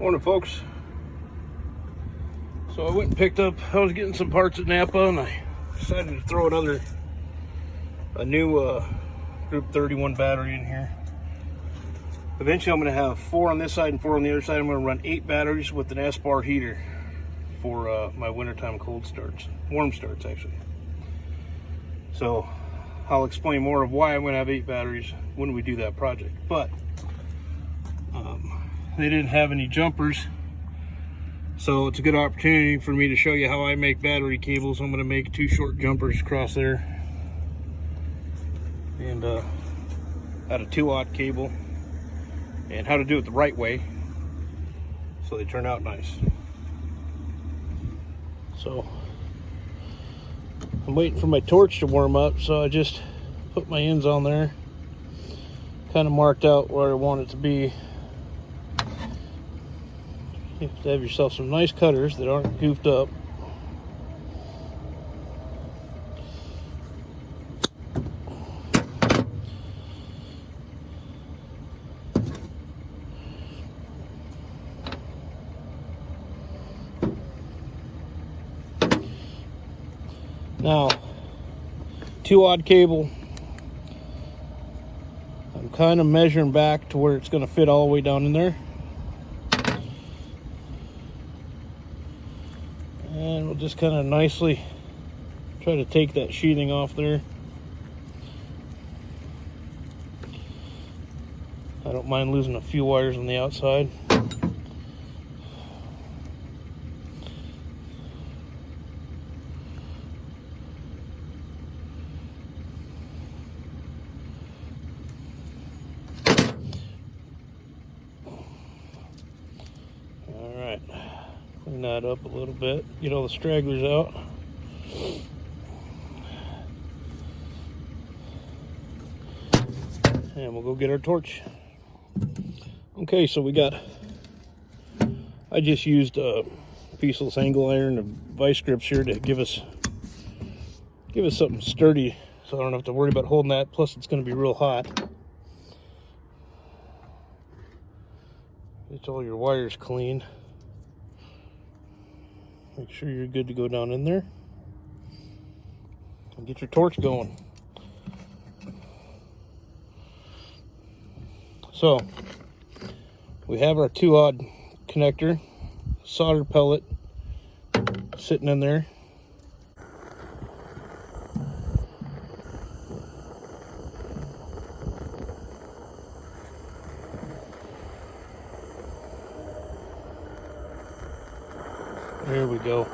Morning, folks. So I went and picked up, I was getting some parts at Napa, and I decided to throw a new Group 31 battery in here. Eventually I'm going to have 4 on this side and 4 on the other side. I'm going to run 8 batteries with an S-bar heater for my wintertime cold starts, warm starts actually. So I'll explain more of why I'm going to have 8 batteries when we do that project. But they didn't have any jumpers, so it's a good opportunity for me to show you how I make battery cables. I'm going to make 2 short jumpers across there, and add a 2/0 cable, and how to do it the right way so they turn out nice. So I'm waiting for my torch to warm up, so I just put my ends on there, kind of marked out where I want it to be. You have to have yourself some nice cutters that aren't goofed up. Now, 2/0 cable, I'm kind of measuring back to where it's going to fit all the way down in there. And we'll just kind of nicely try to take that sheathing off there. I don't mind losing a few wires on the outside. Alright, clean that up a little bit, get all the stragglers out. And we'll go get our torch. Okay, so I just used a pieceless angle iron and vice grips here to give us something sturdy, so I don't have to worry about holding that. Plus it's going to be real hot. Get all your wires clean. Make sure you're good to go down in there. And get your torch going. So, we have our 2/0 connector, solder pellet sitting in there. There we go.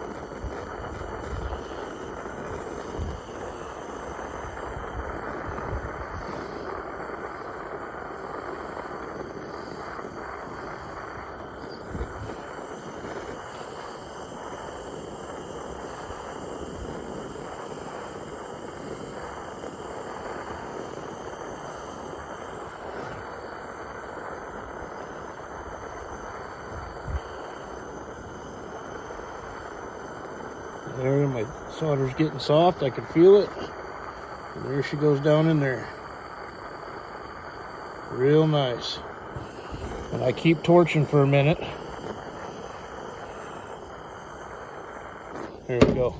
There, my solder's getting soft, I can feel it. And there she goes down in there. Real nice. And I keep torching for a minute. There we go.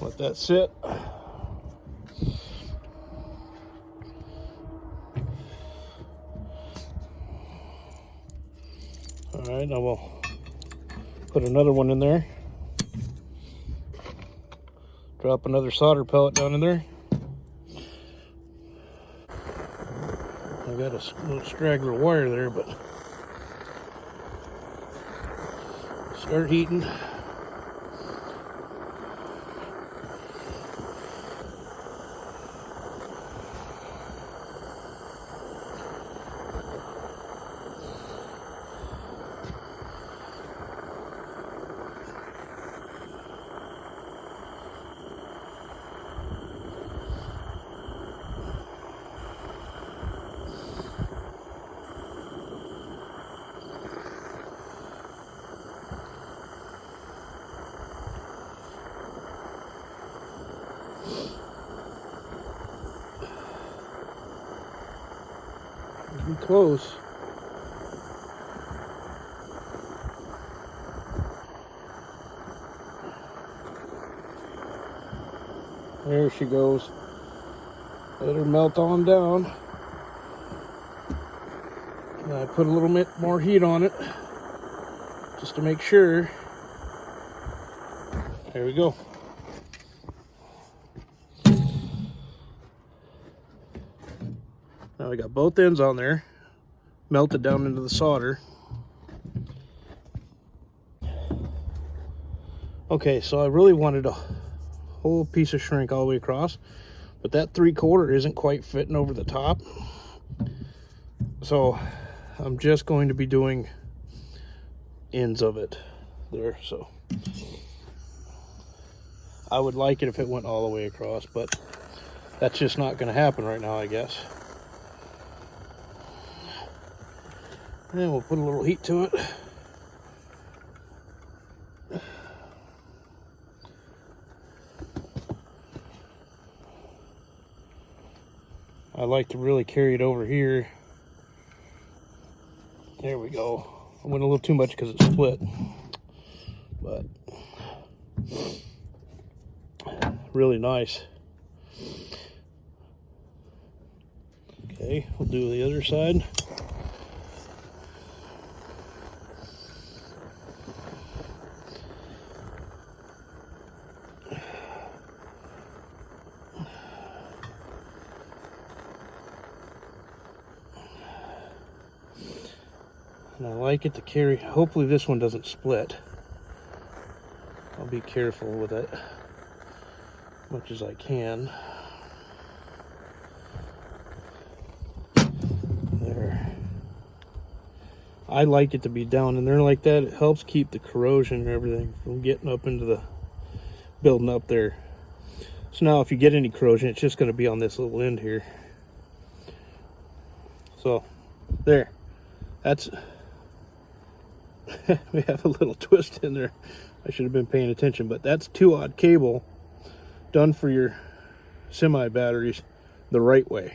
Let that sit. Alright, now we'll put another one in there. Drop another solder pellet down in there. I got a little straggler wire there, but start heating. be close. There she goes. Let her melt on down. And I put a little bit more heat on it just to make sure. There we go. Now I got both ends on there, melted down into the solder. Okay, so I really wanted a whole piece of shrink all the way across, but that 3/4 isn't quite fitting over the top. So I'm just going to be doing ends of it there. So I would like it if it went all the way across, but that's just not going to happen right now, I guess. And we'll put a little heat to it. I like to really carry it over here. There we go. I went a little too much because it split, but really nice. Okay, we'll do the other side. And I like it to carry, hopefully this one doesn't split. I'll be careful with it as much as I can. There. I like it to be down in there like that. It helps keep the corrosion and everything from getting up into the, building up there. So now if you get any corrosion, it's just going to be on this little end here. So there, that's we have a little twist in there. I should have been paying attention, but that's 2/0 cable done for your semi batteries the right way.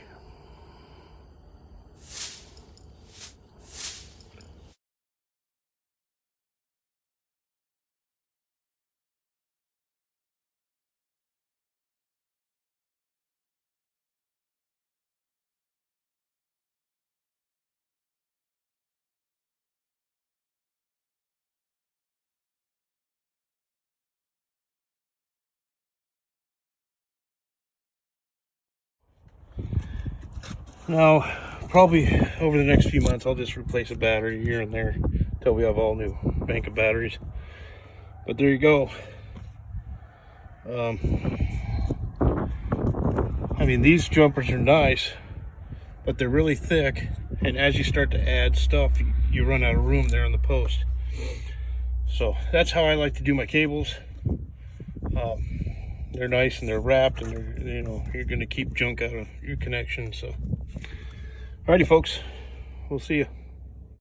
Now, probably over the next few months, I'll just replace a battery here and there until we have all new bank of batteries. But there you go. I mean, these jumpers are nice, but they're really thick. And as you start to add stuff, you run out of room there on the post. So that's how I like to do my cables. They're nice and they're wrapped, and they're, you know, you're going to keep junk out of your connection. So, alrighty, folks, we'll see you.